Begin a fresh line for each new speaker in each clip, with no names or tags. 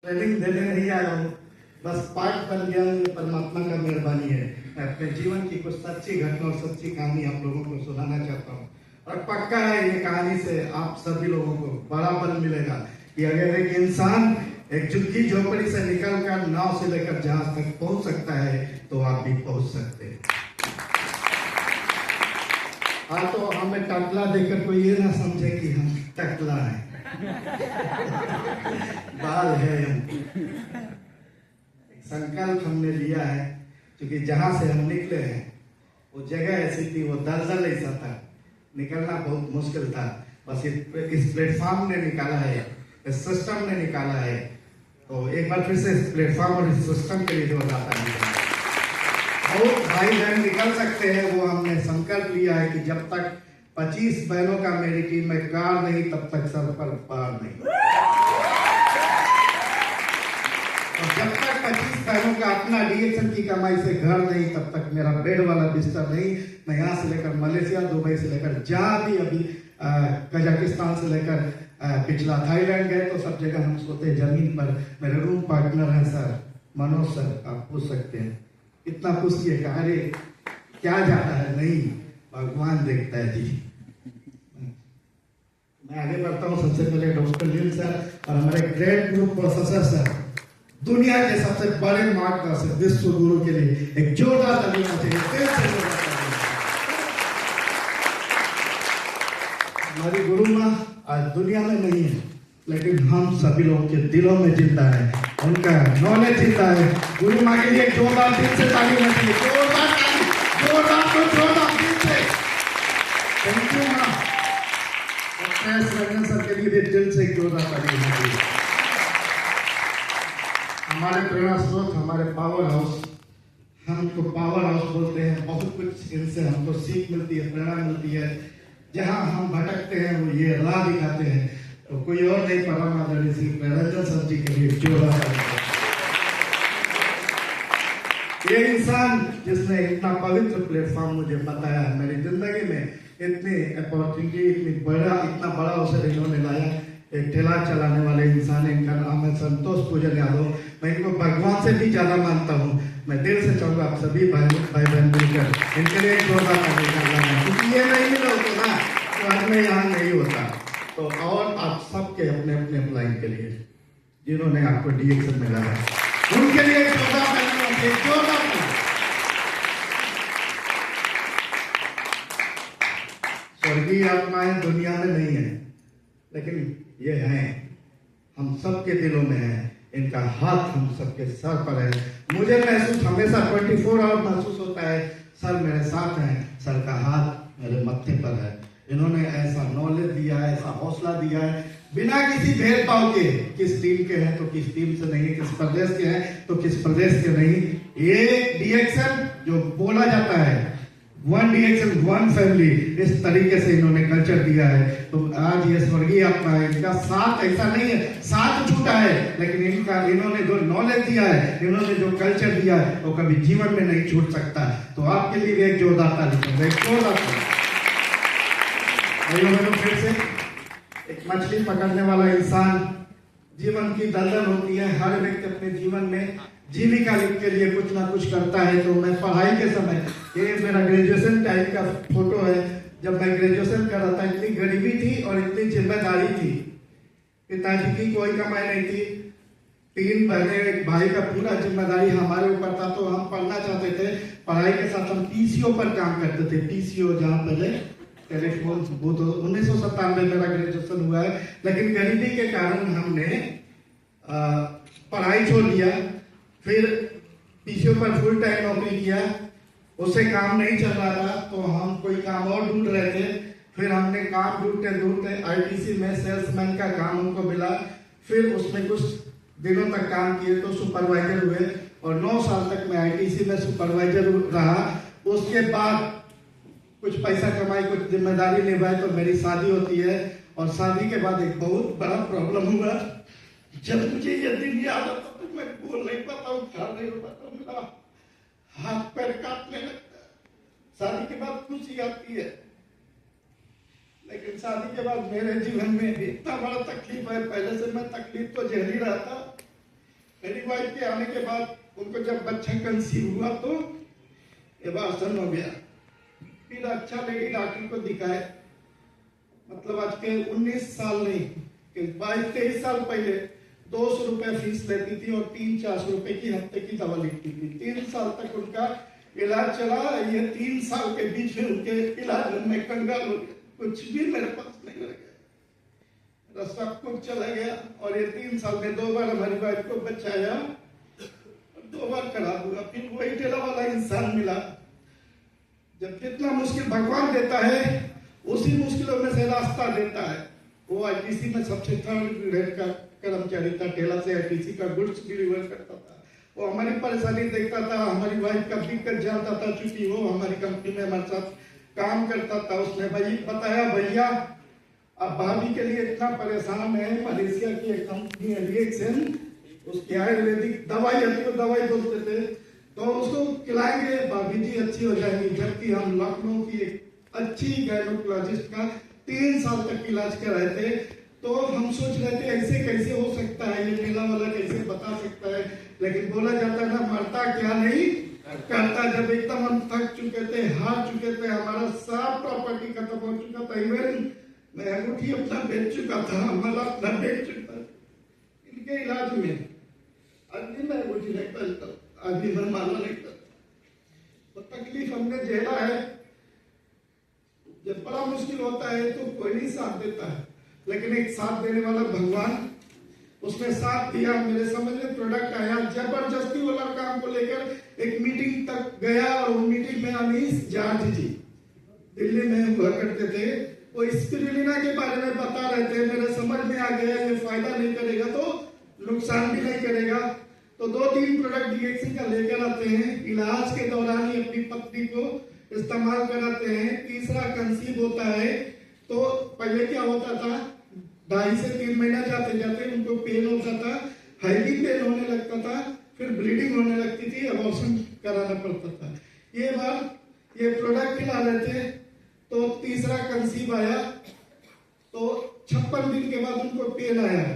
Training देने नहीं आया हूँ, बस पार्ट बन गया हूँ। ये परमात्मा का मेहरबानी है। मैं अपने जीवन की कुछ सच्ची घटना और सच्ची कहानी आप लोगों को सुनाना चाहता हूँ, और पक्का है ये कहानी से आप सभी लोगों को बड़ा बल मिलेगा कि अगर एक इंसान एक झुग्गी झोपड़ी से निकलकर नाव से लेकर जहाज तक पहुंच सकता है तो आप भी पहुंच सकते हैं। हाँ, तो हमें टकला देकर कोई ये ना समझे कि हम टकला है। बाल है हम। संकल्प हमने लिया है, क्योंकि जहां से हम निकले हैं वो जगह ऐसी थी, वो दलदल ऐसा था, निकलना बहुत मुश्किल था। बस इस प्लेटफॉर्म ने निकाला है, इस सिस्टम ने निकाला है। तो एक बार फिर से इस प्लेटफॉर्म और इस सिस्टम के लिए जो बताता है, बहुत भाई बहन निकल सकते हैं। वो हमने संकल्प लिया है कि जब तक 25 बहनों का मेरी टीम में कार नहीं, तब तक सर पर पार नहीं। और जब तक 25 बहनों का अपना डीएक्शन की कमाई से घर नहीं, तब तक मेरा बेड वाला बिस्तर नहीं। मैं यहाँ से लेकर मलेशिया, दुबई से लेकर जहाँ भी, अभी कजाकिस्तान से लेकर पिछला थाईलैंड गए तो सब जगह हम सोते जमीन पर। मेरे रूम पार्टनर है सर मनोज सर, आप पूछ सकते हैं। इतना पूछिए अरे क्या जाता है, नहीं भगवान देखता है जी। मैं आगे बढ़ता हूँ। सबसे पहले डॉक्टर लीन सर और हमारे ग्रेट ग्रुप प्रोफेसर सर, दुनिया के सबसे बड़े मार्गदर्शक विश्व गुरु के लिए एक जोरदार ताली होना चाहिए। हमारी गुरु माँ आज दुनिया में नहीं है, लेकिन हम सभी लोगों के दिलों में जिंदा है, उनका नॉलेज जिंदा है। गुरु माँ के लिए एक जोरदार दिल से ताली होनी चाहिए। जोरदार ताली, जोरदार दिल से। थैंक यू माँ। सर के लिए भी दिल से एक जोरदार ताली होनी चाहिए। हमारे प्रेरणा स्रोत, हमारे पावर हाउस, हमको पावर हाउस बोलते हैं। बहुत कुछ इनसे हमको सीख मिलती है, प्रेरणा मिलती है। जहां हम भटकते हैं वो ये राह दिखाते हैं। तो कोई और नहीं, परम आदरणीय श्री रंजन सर जी के लिए जोरदार। ये इंसान जिसने इतना पवित्र प्लेटफॉर्म मुझे बताया, मेरी जिंदगी में इतनी अपॉर्चुनिटी, इतना बड़ा अवसर इन्होंने लाया। एक ठेला चलाने वाले इंसान, इनका नाम है संतोष पूजन यादव। मैं इनको भगवान से भी ज्यादा मानता हूँ। मैं दिल से चाहूंगा आप सभी भाई बहन मिलकर इनके लिए एक जोरदार ताली करना, क्योंकि ये नहीं मिला होता ना तो आज मैं यहाँ नहीं होता। तो और आप सबके अपने अपने अप्लाई के लिए जिन्होंने आपको डीएक्शन में लाया, उनके लिए जोरदार ताली, जोरदार ताली। स्वर्गीय आत्माएं दुनिया में नहीं है, लेकिन ये हैं, हम सबके दिलों में है। इनका हाथ हम सबके सर पर है। मुझे महसूस हमेशा 24 आवर महसूस होता है सर मेरे साथ हैं, सर का हाथ मेरे मत्थे पर है। इन्होंने ऐसा नॉलेज दिया है, ऐसा हौसला दिया है, बिना किसी भेदभाव के। किस टीम के हैं तो किस टीम से नहीं, किस प्रदेश के हैं तो किस प्रदेश के नहीं। ये डीएक्शन जो बोला जाता है, वन डीएक्शन वन फैमिली, इस तरीके से इन्होंने कल्चर दिया है। तो आज ये स्वर्गीय अपना है, इनका साथ ऐसा नहीं है साथ छूटा है, लेकिन इन्होंने जो नॉलेज दिया है, इन्होंने जो कल्चर दिया है, वो कभी जीवन में नहीं छूट सकता। तो आपके लिए एक जोरदार ताली, फिर से। एक मछली पकड़ने वाला इंसान, जीवन की दलदल होती है। हर व्यक्ति अपने जीवन में जीविका के लिए कुछ ना कुछ करता है। तो मैं पढ़ाई के समय, ये मेरा ग्रेजुएशन टाइम का फोटो है, जब मैं ग्रेजुएशन कर रहा था, इतनी गरीबी थी और इतनी जिम्मेदारी थी। पिताजी की कोई कमाई नहीं थी, 3 बहने, एक भाई का पूरा जिम्मेदारी हमारे ऊपर था। तो हम पढ़ना चाहते थे, पढ़ाई के साथ हम पीसीओ पर काम करते थे। पीसीओ जहाँ पहले टेलीफोन बूथ, 1997 में मेरा ग्रेजुएशन हुआ है। लेकिन गरीबी के कारण हमने पढ़ाई छोड़ दिया। फिर पीसीओ पर फुल टाइम नौकरी किया, उससे काम नहीं चल रहा था तो हम कोई काम और ढूंढ रहे थे। फिर हमने काम ढूंढते आईटीसी में सेल्समैन का काम हमको मिला। फिर उसमें कुछ दिनों तक काम किए तो सुपरवाइजर हुए, और 9 साल तक मैं आईटीसी में सुपरवाइजर रहा। उसके बाद कुछ पैसा कमाई, कुछ जिम्मेदारी निभाई, तो मेरी शादी होती है। और शादी के बाद एक बहुत बड़ा प्रॉब्लम हुआ। जब मुझे ये दिन याद आता तो मैं बोल नहीं पाता हूँ, खा नहीं पाता हूँ, मेरा हाथ पैर काटने लगता है। शादी के बाद खुशी आती है, लेकिन शादी के बाद मेरे जीवन में इतना बड़ा तकलीफ है। पहले से मैं तकलीफ तो झेल ही रहा था, मेरी वाइफ के आने के बाद उनको जब बच्चा कंसीव हुआ तो एबार्सन हो गया। फिर अच्छा लेडी डॉक्टर को दिखाए, मतलब आज के 19 साल नहीं, 22-23 साल पहले 200 रुपए फीस लेती थी और 300-400 रुपए की हफ्ते की दवा लिखती थी। 3 साल तक उनका इलाज चला। ये 3 साल के बीच में उनके इलाज में कंगाल हो गया, कुछ भी मेरे पास नहीं रह गया, सब कुछ चला गया। और ये 3 साल में 2 बार हमारी वाइफ को बचाया, 2 बार खराब हुआ। फिर वही ठेला वाला इंसान मिला। जब जितना मुश्किल भगवान देता है उसी मुश्किलों में से रास्ता देता है। वो आईटीसी में सबसे थर्ड ग्रेड का कर्मचारी था, ठेला से आईटीसी का गुड्स डिलीवर करता था। वो हमारी परेशानी देखता था, हमारी वाइफ का दिक्कत जानता था, चूंकि वो हमारी कंपनी में हमारे साथ काम करता था। उसने भाई बताया, भैया अब भाभी के लिए इतना परेशान है, मलेशिया की एक कंपनी है रिएक्शन, उसकी आयुर्वेदिक दवाई आती है, दवाई बोलते थे, तो उसको खिलाएंगे, भाभी जी अच्छी हो जाएंगी। जबकि हम लखनऊ की एक अच्छी गायनोकोलॉजिस्ट का 3 साल तक इलाज कराए थे। तो हम सोच रहे थे ऐसे कैसे हो सकता है, ये ठेला वाला कैसे बता सकता है। लेकिन बोला जाता है ना, मरता क्या नहीं करता। जब एकदम हम थक चुके थे, हार चुके थे, हमारा सब प्रॉपर्टी खत्म हो चुका था, इवन मैं अंगूठी अपना बेच चुका था, हमारा अपना बेच चुका था इनके इलाज में। अभी मैं अंगूठी नहीं पहनता, अभी मैं माला नहीं करता। तो तकलीफ हमने झेला है। जब बड़ा मुश्किल होता है तो कोई नहीं साथ देता है, लेकिन एक साथ देने वाला भगवान, उसने साथ दिया। मेरे समझ में प्रोडक्ट आया, जबरदस्ती वाला काम को लेकर एक मीटिंग तक गया। और वो मीटिंग में अमीश जाट जी दिल्ली में हुआ करते थे, वो स्पिरुलिना के बारे में बता रहे थे। मेरे समझ में आ गया ये फायदा नहीं करेगा तो नुकसान भी नहीं करेगा। तो 2-3 प्रोडक्ट डीएक्सी का लेकर आते हैं, इलाज के दौरान ही अपनी पत्नी को इस्तेमाल कराते हैं। तीसरा कंसीव होता है तो पहले क्या होता था, 2.5 से 3 महीना जाते जाते उनको पेन होता था, हैवी पेन होने लगता था, फिर ब्लीडिंग होने लगती थी, अबॉर्शन कराना पड़ता था। ये बार ये प्रोडक्ट खिला रहे थे तो तीसरा कंसीव आया तो 56 दिन के बाद उनको पेन आया।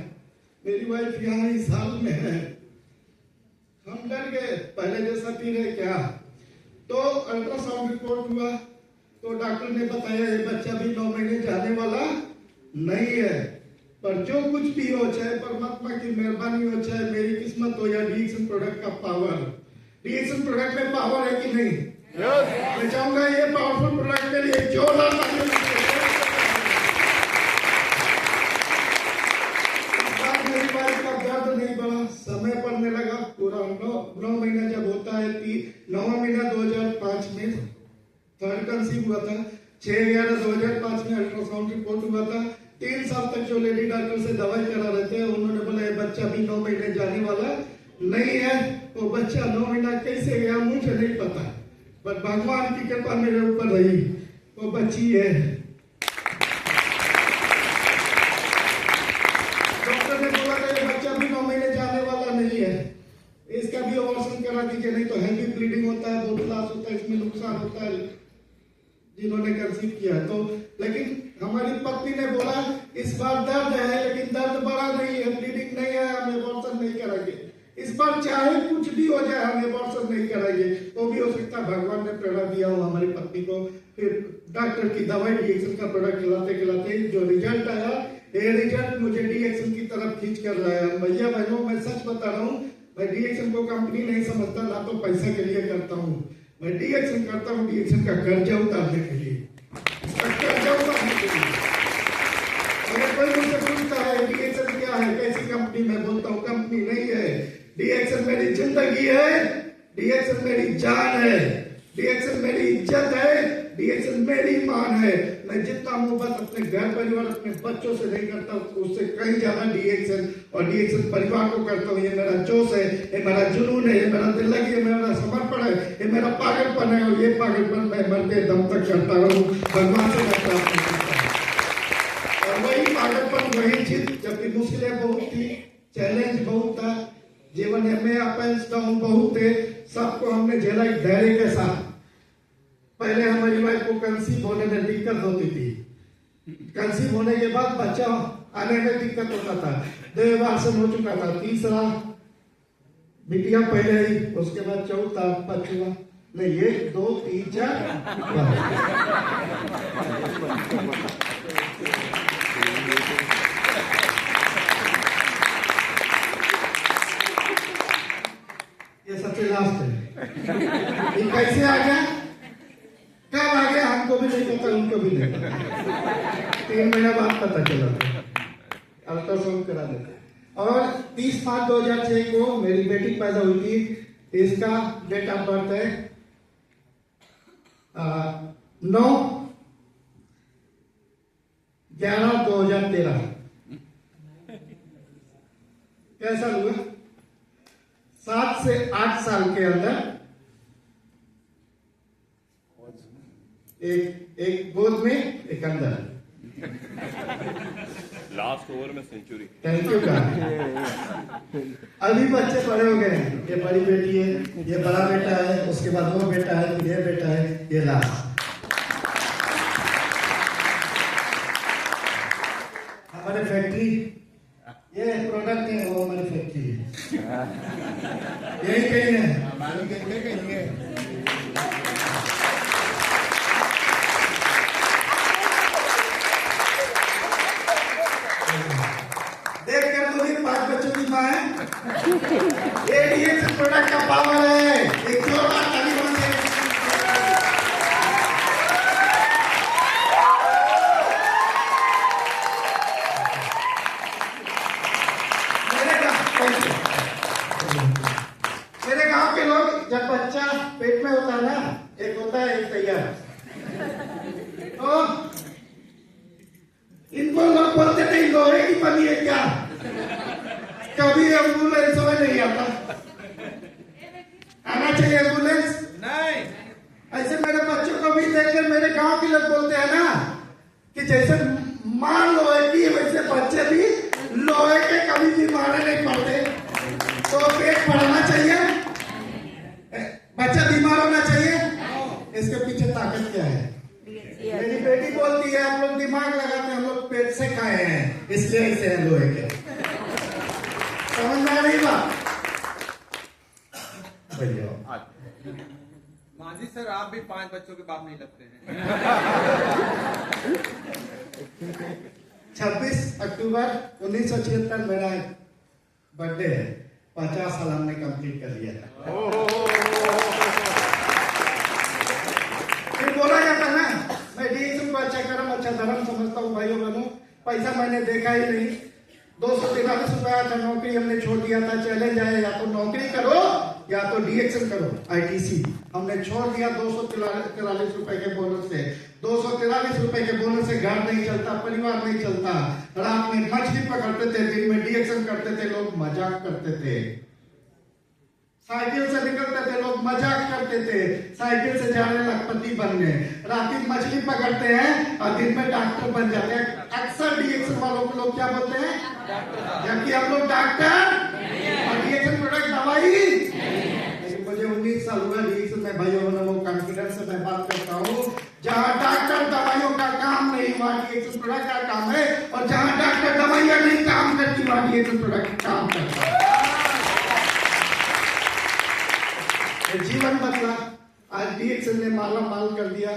मेरी वाइफ यहाँ इस हाल में है, हम डर गए, पहले जैसा पी रहे क्या। तो अल्ट्रासाउंड रिपोर्ट हुआ तो डॉक्टर ने बताया ये बच्चा भी 9 महीने जाने वाला नहीं है। पर जो कुछ भी हो, चाहे परमात्मा की मेहरबानी हो, चाहे मेरी किस्मत हो, या डीएक्शन प्रोडक्ट का पावर, डीएक्शन प्रोडक्ट में पावर है कि नहीं? मैं चाहूंगा ये पावरफुल प्रोडक्ट के लिए जोरदार तालियां। मेरी वाइफ का दर्द नहीं बढ़ा, समय पड़ने लगा। पूरा 9 महीना जब होता है, 9वां महीना 2005 में थर्ड कंसीव हुआ था, 6/11/2005 में अल्ट्रासाउंड रिपोर्ट हुआ था। 3 साल तक जो लेडी डॉक्टर से दवाई करा रहे थे, उन्होंने बोला ये बच्चा भी 9 महीने जाने वाला नहीं है। वो बच्चा 9 महीना कैसे गया मुझे नहीं पता, पर भगवान की कृपा मेरे ऊपर रही, वो बच्ची है। डॉक्टर ने बोला ये बच्चा भी 9 महीने जाने वाला नहीं है, इसका भी ऑपरेशन करा दीजिए, नहीं तो हैवी ब्लीडिंग होता है, बहुत लॉस होता है, इसमें नुकसान होता है जिन्होंने कंसीव किया। तो लेकिन हमारी पत्नी ने बोला इस बार दर्द है, लेकिन दर्द बड़ा नहीं है, ब्लीडिंग नहीं है, हम एबॉर्शन नहीं कराएंगे। इस बार चाहे कुछ भी हो जाए हम एबॉर्शन नहीं कराएंगे। तो भी हो सकता है भगवान ने प्रेरणा दिया हो हमारी पत्नी को। फिर डॉक्टर की दवाई डीएक्शन का प्रोडक्ट खिलाते खिलाते जो रिजल्ट आया, ये रिजल्ट मुझे डीएक्शन की तरफ खींच कर रहा है। भैया बहनों, मैं सच बता रहा हूँ, मैं डीएक्शन को कंपनी नहीं समझता, ना तो पैसा के लिए करता हूँ। मैं डीएक्शन करता हूँ डीएक्शन का कर्जा उतारने के लिए, कर्जा उतारने के लिए। अगर कोई मुझसे पूछता है डीएक्शन क्या है, कैसी कंपनी, मैं बोलता हूँ कंपनी नहीं है, डीएक्शन मेरी जिंदगी है, डीएक्शन मेरी जान है, डीएक्शन मेरी इज्जत है, डीएक्शन मेरी ईमान है। मैं जितना मोहब्बत अपने घर परिवार अपने बच्चों से नहीं करता उससे कहीं ज्यादा डीएक्शन और डीएक्शन परिवार को करता हूँ। ये मेरा जोश है, ये मेरा जुनून है, ये मेरा दिल लगी है, मेरा समर्पण है, ये मेरा पागलपन है। और ये पागलपन मैं मरते दम तक करता हूँ, भगवान से मैं प्रार्थना करता हूँ। और वही पागलपन, वही जीत, जबकि मुश्किलें बहुत थी, चैलेंज बहुत था, जीवन में अप एंड डाउन बहुत थे, सबको हमने झेला एक धैर्य के साथ। पहले हमारी वाइफ को कंसीव होने में दिक्कत होती थी, कंसीव होने के बाद बच्चा आने में दिक्कत होता था, 2 बार हो चुका था, तीसरा बिटिया पहले आई, उसके बाद चौथा पांचवा, नहीं 1 2 3 4 ये सबसे लास्ट है। ये कैसे आ गया, कब आ गया हमको भी नहीं पता, उनको भी नहीं पता। 3 महीना बाद पता चला, अल्ट्रासाउंड करा देते। और 30/5/2006 को मेरी बेटी पैदा हुई थी। इसका डेट ऑफ बर्थ है 9/11/2013। कैसा हुआ, 7 से 8 साल के अंदर एक गोद में एक अंदर।
लास्ट ओवर में सेंचुरी।
थैंक यू का। अभी बच्चे बड़े हो गए हैं, ये बड़ी बेटी है, ये बड़ा बेटा है, उसके बाद वो बेटा है, ये बेटा है, ये लास्ट। हमारे फैक्ट्री, ये प्रोडक्ट है, वो हमारी फैक्ट्री है, यही कहीं है। देखकर मुझे 5 बच्चों की माँ है। ये डीएक्स प्रोडक्ट का पावर है। एक जोरदार ताली बजाइए। मेरे गांव के लोग, जब बच्चा पेट में होता है ना, एक होता है एक तैयार, तो इनको लोग बोलते नहीं लोहे की बनी है क्या, कभी एम्बुलेंस में नहीं आता। आना चाहिए एम्बुलेंस नहीं। ऐसे मेरे बच्चों को भी देखकर मेरे गांव के लोग बोलते हैं ना कि जैसे मां लोहे की, वैसे बच्चे भी लोहे के, कभी भी मारे नहीं पड़ते। तो पेट पढ़ना चाहिए, बच्चा बीमार होना चाहिए, इसके पीछे ताकत क्या है? मेरी बेटी बोलती है हम लोग दिमाग लगाते हैं, हम लोग पेट से खाए हैं, इसलिए ऐसे हैं लोहे के। समझ में आ रही बात? भैया
माजी सर, आप भी 5 बच्चों के बाप नहीं लगते हैं।
26 अक्टूबर 1976 मेरा बर्थडे है। 50 साल हमने कंप्लीट कर लिया था। फिर बोला जाता ना, मैं डीएक्स को अच्छा कर्म अच्छा धर्म समझता हूँ। भाइयों बहनों, पैसा मैंने देखा ही नहीं। 243 रुपया था, नौकरी हमने छोड़ दिया था। चैलेंज आया, या तो नौकरी करो या तो डीएक्सन करो, आईटीसी। हमने छोड़ दिया 243 रुपए के बोनस से। 243 रुपए के बोनस से घर नहीं चलता, परिवार नहीं चलता। रात में मछली पकड़ते थे, दिन में डीएक्सन करते थे, लोग मजाक करते थे। साइकिल से निकलते थे, लोग मजाक करते थे। साइकिल से जा रहे लखपति बनने, रात में मछली पकड़ते हैं और दिन में डॉक्टर बन जाते हैं। अक्सर डीएक्सन वालों को लोग क्या बोलते हैं, जबकि हम लोग डॉक्टर और डीएक्सन प्रोडक्ट दवाई। लेकिन मुझे 19 साल हुआ डीएक्सन में, भाइयों बहनों, कॉन्फिडेंस से मैं बात करता हूँ। जहाँ डॉक्टर दवाइयों का काम नहीं, वहाँ डीएक्सन प्रोडक्ट का काम है। और जहाँ डॉक्टर दवाइयाँ नहीं काम करती, वहाँ डीएक्सन प्रोडक्ट काम करता है। जीवन बदला। आज डीएक्सन ने माला माल कर दिया,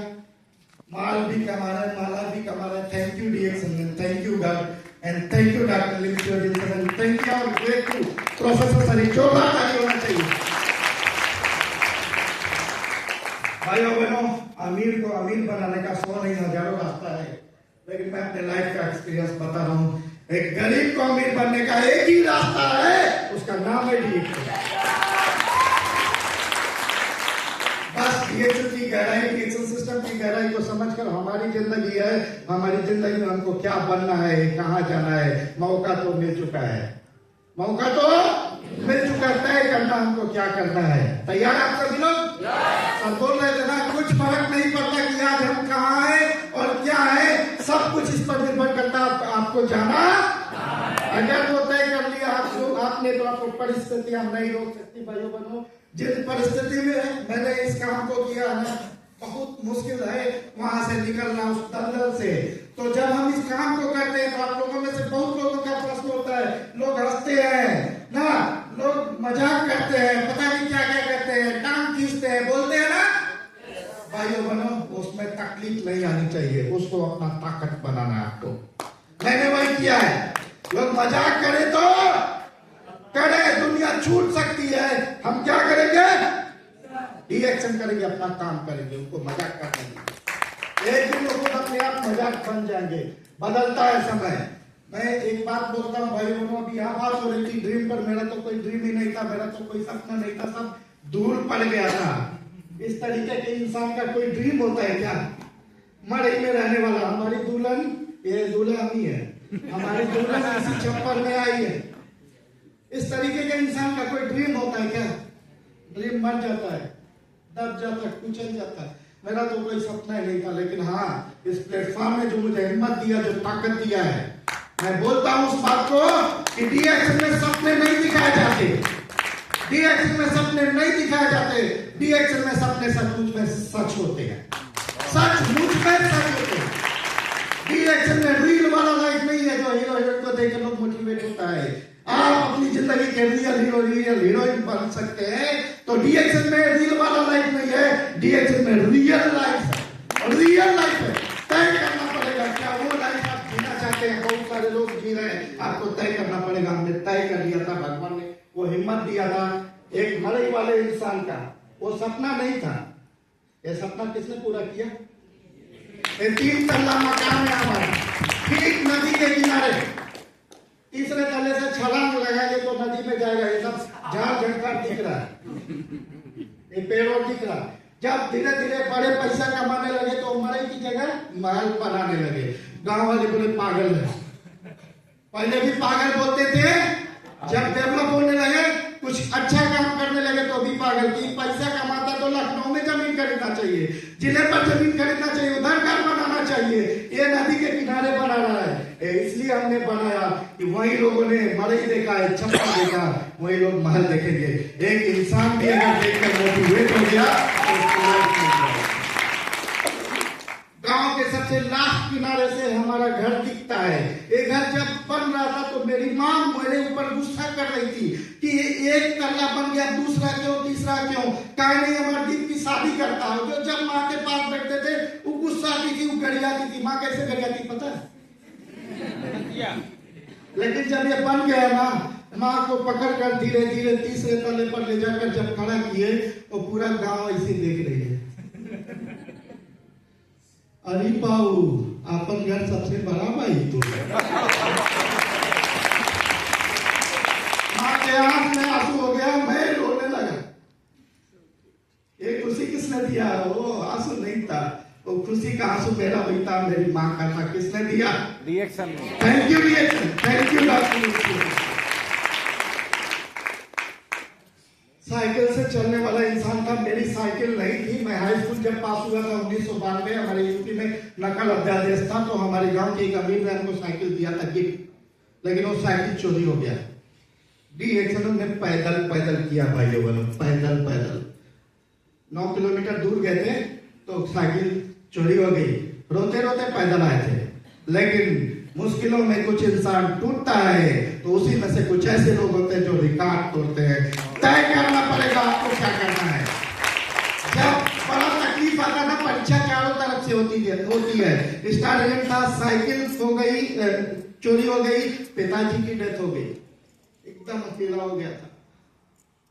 माल भी कमा रहा है, माला भी कमा रहा है। Thank you DXN, thank you God, and thank you doctor limited, thank you और ग्रेटफुल प्रोफेसर सरी। जोरदार ताली होना चाहिए। भाइयों बहनों, अमीर को अमीर बनाने का 100 नहीं हजारों रास्ता है, लेकिन मैं अपने लाइफ का एक्सपीरियंस बता रहा हूँ। एक गरीब को अमीर बनने का एक ही रास्ता है, उसका नाम है डीएक्सन। बस डीएक्सन की गहराई, डीएक्सन सिस्टम की गहराई को समझकर हमारी जिंदगी है, हमारी जिंदगी में हमको क्या बनना है, कहाँ जाना है, मौका तो मिल चुका है। मौका तो मिल चुका है, तय करना हमको क्या करना है। तैयार आप सभी लोग? सब बोल रहे थे ना, कुछ फर्क नहीं पड़ता कि आज हम कहाँ हैं और क्या है, सब कुछ इस पर निर्भर करता है आपको जाना। अगर वो तय कर लिया आपने, तो आपको परिस्थितियां नहीं रोक सकती। भाइयों बहनों, जिस परिस्थिति में मैंने इस काम को किया ना, बहुत मुश्किल है वहां से निकलना, उस दलदल से। तो जब हम इस काम को करते हैं, तो आप लोगों में से बहुत लोगों का प्रश्न होता है, लोग हंसते हैं ना, लोग मजाक करते हैं, पता नहीं क्या क्या करते हैं, टांग खींचते हैं, बोलते हैं ना भाइयों बहनों, उसमें तकलीफ नहीं आनी चाहिए, उसको अपना ताकत बनाना है आपको। मैंने वही किया है। लोग मजाक करे तो करे, दुनिया छूट सकती है, हम क्या करेंगे? रिएक्शन करेंगे, अपना काम करेंगे, उनको मजाक करने। एक दिन लोग अपने आप मजाक बन जाएंगे। बदलता है समय। मैं एक बात बोलता हूँ भाई बहनों, अभी यहाँ बात हो रही थी ड्रीम पर, मेरा तो कोई ड्रीम ही नहीं था, मेरा तो कोई सपना नहीं था, सब दूर पड़ गया था। इस तरीके के इंसान का कोई ड्रीम होता है क्या? मड़ई में रहने वाला, हमारी दुल्हन, ये दुल्हन हम ही है, हमारी दुल्हन इसी छप्पर में आई है। इस तरीके के इंसान का कोई ड्रीम होता है क्या? ड्रीम मर जाता है, दब जाता है, कुचल जाता है। मेरा तो कोई सपना ही नहीं था, लेकिन हाँ, इस प्लेटफॉर्म में जो मुझे हिम्मत दिया, जो ताकत दिया है, मैं बोलता हूं उस बात को कि डीएक्शन में सपने नहीं दिखाए जाते, डीएक्शन में सपने नहीं दिखाए जाते, डीएक्शन में सपने सचमुच में सच होते हैं, सचमुच में सच होते हैं। डीएक्शन में रील वाला लाइफ नहीं है जो हीरो हीरोइन को देख लोग मोटिवेट होता है। आप अपनी जिंदगी के रियल हीरो रियल हीरोइन बन सकते हैं, तो डीएक्शन में रील वाला लाइफ नहीं है, डीएक्शन में रियल लाइफ है, रियल लाइफ है। तय करना पड़ेगा क्या वो लाइफ आप जीना चाहते हैं। बहुत सारे लोग जी रहे हैं, आपको तय करना पड़ेगा। हमने तय कर लिया था, भगवान ने वो हिम्मत दिया था एक मड़ई वाले इंसान का। वो सपना नहीं था, ये सपना किसने पूरा किया? 3 तल्ला मकान है हमारा, ठीक नदी के किनारे। तीसरे तल्ले से छलांग लगाएंगे तो नदी में जाएगा। ये सब झाड़ झंकार दिख रहा है, ये पेड़ों दिख रहा है। जब धीरे धीरे बड़े पैसा कमाने लगे तो मड़ई की जगह महल बनाने लगे। गांव वाले बोले पागल है, पहले भी पागल बोलते थे, जब डेवलप होने लगे, कुछ अच्छा काम करने लगे तो भी पागल की। पैसा कमाता तो लखनऊ में जमीन खरीदना चाहिए, जिले पर जमीन खरीदना चाहिए, उधर घर बनाना चाहिए, ये नदी के किनारे बना रहा है। इसलिए हमने बनाया कि वही लोगों ने मड़ई देखा है, छप्पर देखा, वही लोग महल देखेंगे। एक इंसान भी अगर देखकर मोटिवेट हो गया तो गांव के सबसे लास्ट किनारे से हमारा घर दिखता है। ये घर जब बन रहा था तो मेरी माँ मेरे ऊपर गुस्सा कर रही थी कि एक तल्ला बन गया, दूसरा क्यों, तीसरा क्यों, काहे नहीं हमारे दीप की शादी करता हो। जो जब माँ के पास बैठते थे वो गुस्सा आती थी, वो गरियाती थी। माँ कैसे गरियाती पता है? लेकिन जब ये बन गया ना, माँ को पकड़ कर धीरे धीरे तीसरे तल्ले पर ले जाकर जब खड़ा किए तो पूरा गांव ऐसे देख रही है। अरे पाऊ, अपन घर सबसे बड़ा भाई तो माँ के आंख में आंसू हो गया, मैं रोने लगा। ये खुशी किसने दिया? वो आंसू नहीं था, वो खुशी का आंसू मेरा भी था, मेरी माँ का था। किसने दिया?
Reaction.
Thank you reaction, thank you doctor. Cycle से चलने वाला इंसान था, मेरी साइकिल नहीं थी। मैं हाई स्कूल जब पास हुआ था 1992, हमारे यूपी में नकल अध्यादेश था, तो हमारे गांव के एक अमीर ने हमको साइकिल दिया था गिफ्ट, लेकिन वो साइकिल चोरी हो गया। डीएक्शन हमने पैदल पैदल किया भाइयों बहनों, पैदल पैदल 9 किलोमीटर दूर गए थे तो साइकिल चोरी हो गई। रोते रोते पैदल आए थे, लेकिन मुश्किलों में कुछ इंसान टूटता है तो उसी में से कुछ ऐसे लोग होते हैं जो रिकॉर्ड तोड़ते हैं। तय करना पड़ेगा आपको क्या करना है। जब बड़ा तकलीफ आता है ना, परीक्षा चारों तरफ से होती है। स्टार्ट था, साइकिल हो गई, चोरी हो गई, पिताजी की डेथ हो गई, एकदम अकेला हो गया था।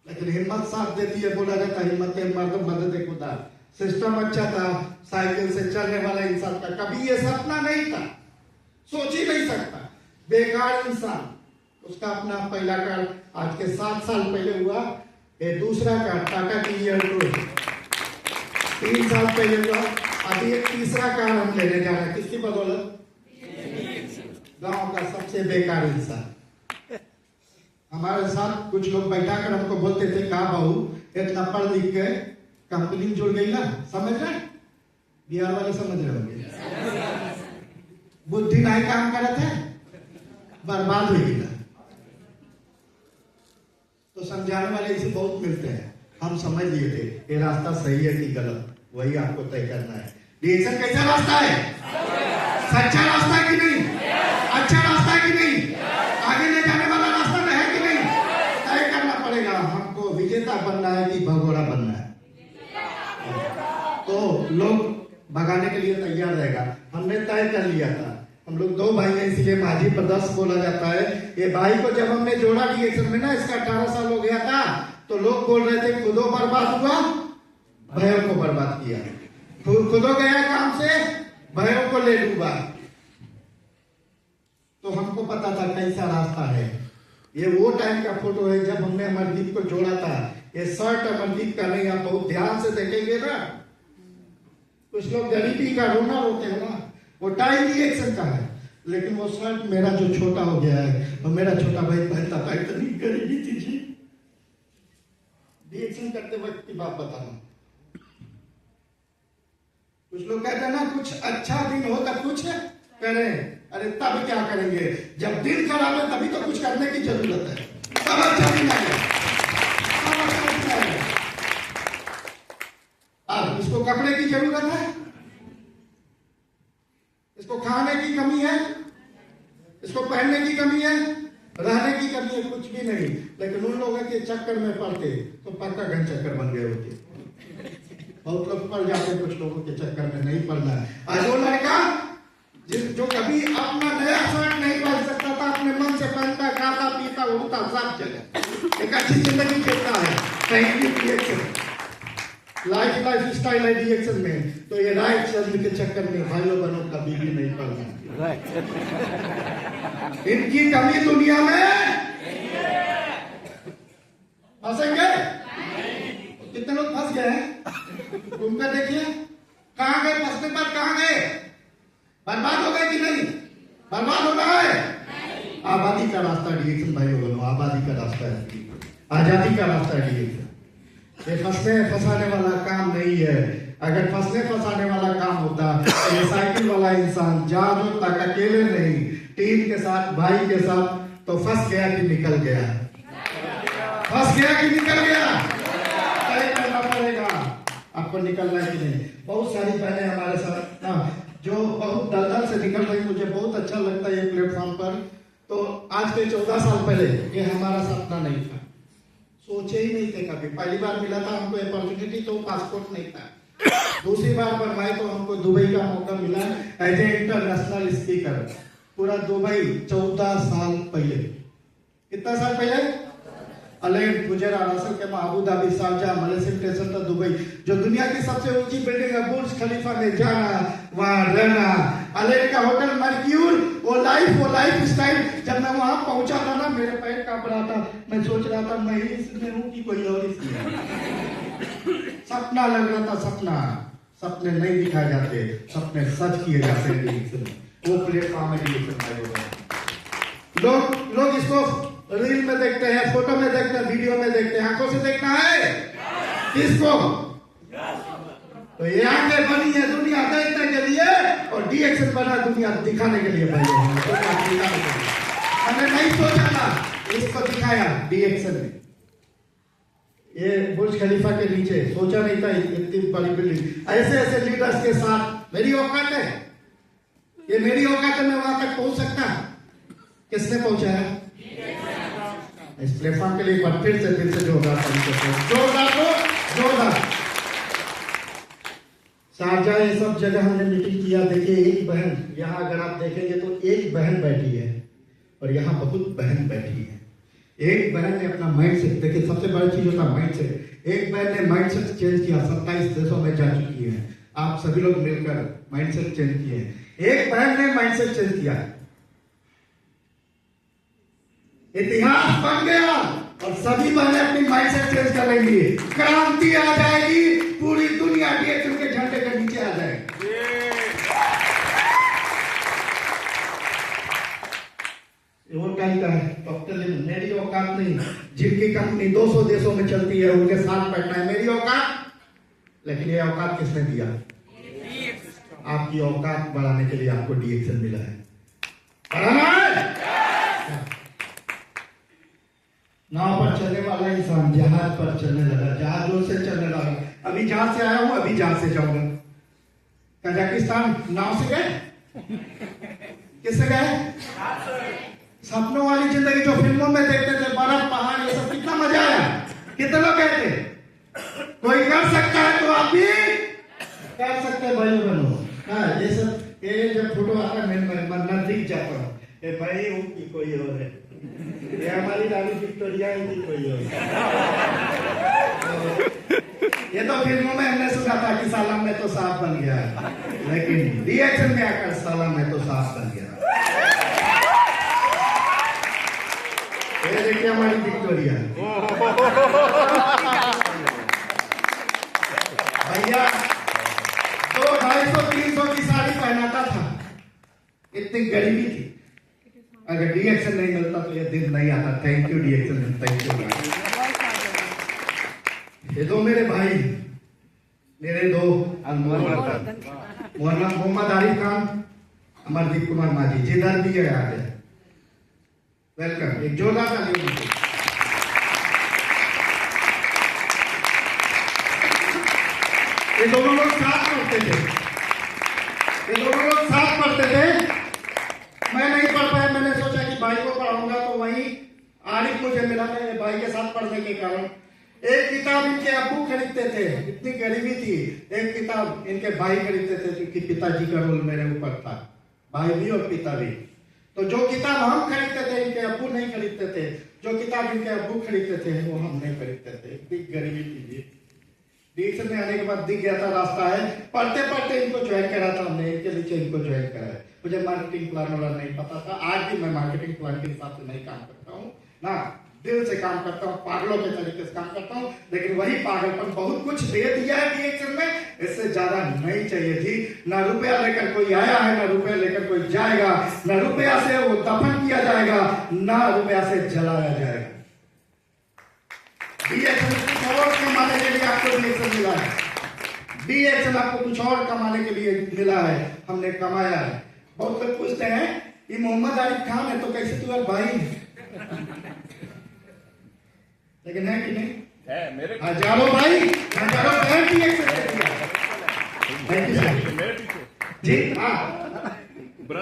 लेकिन हिम्मत साथ देती है, बोला जाता है हिम्मत मर्द मदद खुदा। सिस्टम अच्छा था, साइकिल से चलने वाला इंसान का कभी ये सपना नहीं था, सोच ही नहीं सकता। बेकार इंसान, उसका अपना पहला कार आज के 7 साल पहले हुआ, ये दूसरा कार टाटा की ईयर 3 साल पहले हुआ, अभी एक तीसरा कार हम लेने जा रहे हैं। किसकी बदौलत? गांव का सबसे बेकार इंसान। हमारे साथ कुछ लोग बैठा कर हमको बोलते थे, कहा बहू इतना पढ़ लिख के कंपनी जुड़ गई ना, समझ रहे? बिहार वाले समझ रहे होंगे। बुद्धि नहीं काम करत है, बर्बाद हो गई। तो समझाने वाले इसे बहुत मिलते हैं। हम समझ लिए थे ये रास्ता सही है कि गलत, वही आपको तय करना है। डिसीजन कैसा रास्ता है? सच्चा रास्ता है कि नहीं? अच्छा रास्ता है कि नहीं? आगे ले जाने वाला रास्ता है कि नहीं? तय करना पड़ेगा। विजेता बनना है कि भगोड़ा बनना है? तो लोग भगाने के लिए तैयार रहेगा। हमने तय कर लिया था, हम लोग 2 भाई हैं, इसलिए माझी पर 10 बोला जाता है। ये भाई को जब हमने जोड़ा डिएक्शन में ना, इसका 18 साल हो गया था, तो लोग बोल रहे थे खुदो बर्बाद हुआ, भयों को बर्बाद किया। खुदो गया काम से, भयों को ले डूबा। तो हमको पता था कैसा रास्ता है। ये वो टाइम का फोटो है जब हमने अमरदीप को जोड़ा था। ये शर्ट अमरदीप का नहीं, आप बहुत ध्यान से देखेंगे ना, कुछ लोग गरीबी का रोना रोते हैं ना, वो टाइम डिएक्शन का है। लेकिन वो शर्ट मेरा जो छोटा हो गया है, और मेरा छोटा भाई पहनता था, इतनी गरीबी थी जी। डिएक्शन करते वक्त की बात बताना। कुछ लोग कहते हैं ना, कुछ अच्छा दिन हो तब कुछ करें। अरे तब क्या करेंगे? जब दिन खराब है तभी तो कुछ करने की जरूरत है। तब अच्छा दिन आएगा, तब अच्छा दिन आएगा। अब इसको कपड़े की जरूरत है, इसको खाने की कमी है, इसको पहनने की कमी है, रहने की कमी है, कुछ भी नहीं। लेकिन उन लोगों के चक्कर में पड़ते तो पक्का घन चक्कर बन गए होते। बहुत लोग पड़ जाते, कुछ लोगों के चक्कर में नहीं पड़ना है। आज वो लड़का जो कभी अपना नया शर्ट नहीं पहन सकता था, अपने मन से पहनता, खाता, पीता, उड़ता, सब जगह एक अच्छी जिंदगी जीता है। कहीं भी डिएक्शन लाइफ स्टाइल है डिएक्शन में। तो ये राइट शरीर के चक्कर में भाइयों बहनों कभी भी नहीं पड़ना। इनकी कमी दुनिया में फंसेंगे। कितने लोग फंस गए हैं? घूम कर देखिए, कहां गए? फंसने पर कहां गए? बर्बाद हो गए कि नहीं? बर्बाद हो रहा है। आबादी का रास्ता डिएक्शन भाइयों बहनों, आबादी का रास्ता है, आजादी का रास्ता है डिएक्शन। ये फंसने फंसाने वाला काम नहीं है। अगर फंसने फंसाने वाला काम होता तो ये साइकिल वाला इंसान जहां जो तक अकेले नहीं, टीम के साथ, भाई के साथ, तो फंस गया कि निकल गया? फंस गया कि निकल गया? तय करना पड़ेगा आपको, निकलना कि नहीं। बहुत सारी बहनें हमारे साथ जो बहुत दलदल से निकल रही, मुझे बहुत अच्छा लगता है ये प्लेटफॉर्म पर। तो आज के 14 साल पहले ये हमारा सपना नहीं था, सोचे ही नहीं थे कभी। पहली बार मिला था हमको अपॉर्चुनिटी तो पासपोर्ट नहीं था। दूसरी बार बनवाई तो हमको दुबई का मौका मिला एज ए इंटरनेशनल स्पीकर। पूरा दुबई 14 साल पहले। कितना साल पहले? अलेन, गुजरात, असल के Abu Dhabi, Sharjah, Malaysian station, Dubai, जो दुनिया की सबसे ऊंची बिल्डिंग है, बुर्ज खलीफा में जाना, वहां रहना। अलेन का होटल मर्क्यूर, वो लाइफ स्टाइल। जब मैं वहां पहुंचा था ना, मेरे पैर कांप रहा था। मैं सोच रहा था मैं ही इसमें हूं कि कोई और इसमें। सपना लग रहा था, सपना। सपने नहीं दिखाए जाते, सपने सच किए जाते हैं। वो प्लेटफॉर्म है। लोग इसको रील में देखते हैं, फोटो में देखते हैं, वीडियो में देखते हैं। आंखों से देखना है किसको? तो ये आंखें बनी है दुनिया देखने के लिए, और डिएक्शन बना दुनिया दिखाने के लिए। भाई हमने नहीं सोचा था, इसको दिखाया डिएक्शन ने। ये बुर्ज खलीफा के नीचे सोचा नहीं था इतनी बड़ी बिल्डिंग, ऐसे ऐसे लीडर्स के साथ। मेरी औकात है, ये मेरी औकात है, मैं वहां तक पहुंच सकता। किसने पहुंचाया? इस प्लेटफॉर्म के लिए एक बार फिर से जोरदार शारजा, ये सब जगह हमने मीटिंग किया। देखिए एक बहन यहाँ, अगर आप देखेंगे तो एक बहन बैठी है, और यहाँ बहुत बहन बैठी है। एक बहन ने अपना माइंडसेट, देखिए सबसे बड़ी चीज होता है माइंडसेट। एक बहन ने माइंडसेट चेंज किया, 27 देशों में जा चुकी है। आप सभी लोग मिलकर माइंडसेट चेंज किए। एक बहन ने माइंडसेट चेंज किया, इतिहास बन गया, और सभी बहनें अपनी माइंडसेट चेंज कर लेंगी। क्रांति आ जाएगी, पूरी दुनिया डिएक्शन के झंडे के नीचे आ जाएगी। वो टाइम का है डॉक्टर लिन, मेरी औकात नहीं। जिनकी कंपनी 200 देशों में चलती है उनके साथ बैठना है मेरी औकात। लेकिन ये औकात किसने दिया? आपकी औकात बढ़ाने के लिए आपको डिएक्शन मिला है। बढ़ाना है। नाव पर चलने वाला इंसान जहाज पर चलने लगा, जहाजों से चलने लगा। अभी जहाज से आया हूं, अभी जहाज से जाऊंगा। कजाकिस्तान नाव से गए? किससे गए? सपनों वाली जिंदगी जो फिल्मों में देखते थे, बर्फ, पहाड़, ये सब कितना मजा आया। कितने लोग कहते कोई कर सकता है तो आप भी कर सकते हैं भाई बहनों। हाँ ये सब ये जब फोटो आता है मेरे मन दिख जाता हूँ ये भाई वो की कोई और है, ये हमारी रानी विक्टोरिया की कोई और। ये तो फिल्मों में हमने सुना था कि साला मैं तो साफ बन गया, लेकिन रिएक्शन में आकर साला मैं तो साफ बन गया। ये देखिए हमारी विक्टोरिया भैया 200, 250, 300 की साड़ी पहनाता था, इतनी गरीबी थी। अगर रिएक्शन नहीं मिलता तो ये दिन नहीं आता। Thank you reaction, thank you. ये दो मेरे भाई, मेरे दो मोहम्मद आरिफ खान, अमरदीप कुमार माझी, जिधर भी है आगे वेलकम। एक जोरदार ताली। ये दोनों लोग साथ पढ़ते थे, ये दोनों लोग साथ पढ़ते थे। मैं नहीं पढ़ पाया, मैंने सोचा कि भाई को पढ़ाऊंगा, तो वहीं आरिफ मुझे मिला मेरे भाई के साथ पढ़ने के कारण। एक किताब इनके अब्बू खरीदते थे, इतनी गरीबी थी, एक किताब इनके भाई खरीदते थे क्योंकि पिताजी का रोल मेरे ऊपर था, भाई भी और पिता भी। तो जो किताब हम खरीदते थे इनके अब्बू नहीं खरीदते थे, जो किताब इनके अब्बू खरीदते थे वो हम नहीं खरीदते थे। इतनी गरीबी थी। डिएक्शन में आने के बाद दिख गया था रास्ता है, पढ़ते पढ़ते इनको ज्वाइन करा था हमने, इनके नीचे इनको ज्वाइन करा है। मुझे मार्केटिंग प्लान वाला नहीं पता था, आज भी मैं मार्केटिंग प्लान के हिसाब से नहीं काम करता हूँ ना, दिल से काम करता हूँ, पागलों के तरीके से काम करता हूँ। लेकिन वही पागलपन बहुत कुछ दे दिया है डिएक्शन में, इससे ज्यादा नहीं चाहिए जी। ना रुपया लेकर कोई आया है, ना रुपया लेकर कोई जाएगा, ना रुपया से वो दफन किया जाएगा, ना रुपया से जलाया जाएगा। डिएक्शन कुछ और कमाने के लिए आपको डिएक्शन मिला है, डिएक्शन आपको कुछ और कमाने के लिए मिला है, हमने कमाया है। बहुत लोग पूछते हैं ये मोहम्मद आरिफ खान है तो कैसे तुम्हारे भाई है? लेकिन है कि नहीं
है मेरे
हजारों भाई, हजारों बहन डिएक्शन कर दिया। Thank you sir.
मेरे पीछे
जी हाँ,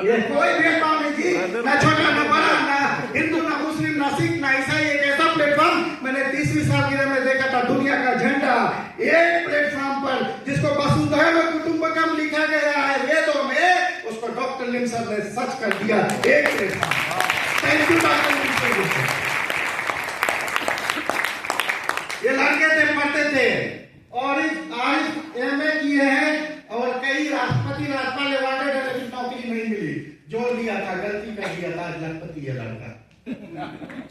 ये कोई भेदभाव नहीं जी, ना छोटा ना बड़ा, ना हिंदू ना मुस्लिम ना सिख ना ईसाई। एक ऐसा प्लेटफॉर्म मैंने 30वीं सालगिरह में देखा था, दुनिया का झंडा एक प्लेटफॉर्म पर जिसको वसुधैव कुटुंबकम लिखा गया है वेदों में, उसको डॉक्टर लिम सर ने सच कर दिया। एक platform. Thank you doctor Lim sir. ये लड़के थे, पढ़ते थे और आज एमए किए हैं और कई राष्ट्रपति राज्यपाल अवार्ड है, लेकिन नौकरी नहीं मिली। जो लिया था गलती कर दिया था, आज लखपति है लड़का।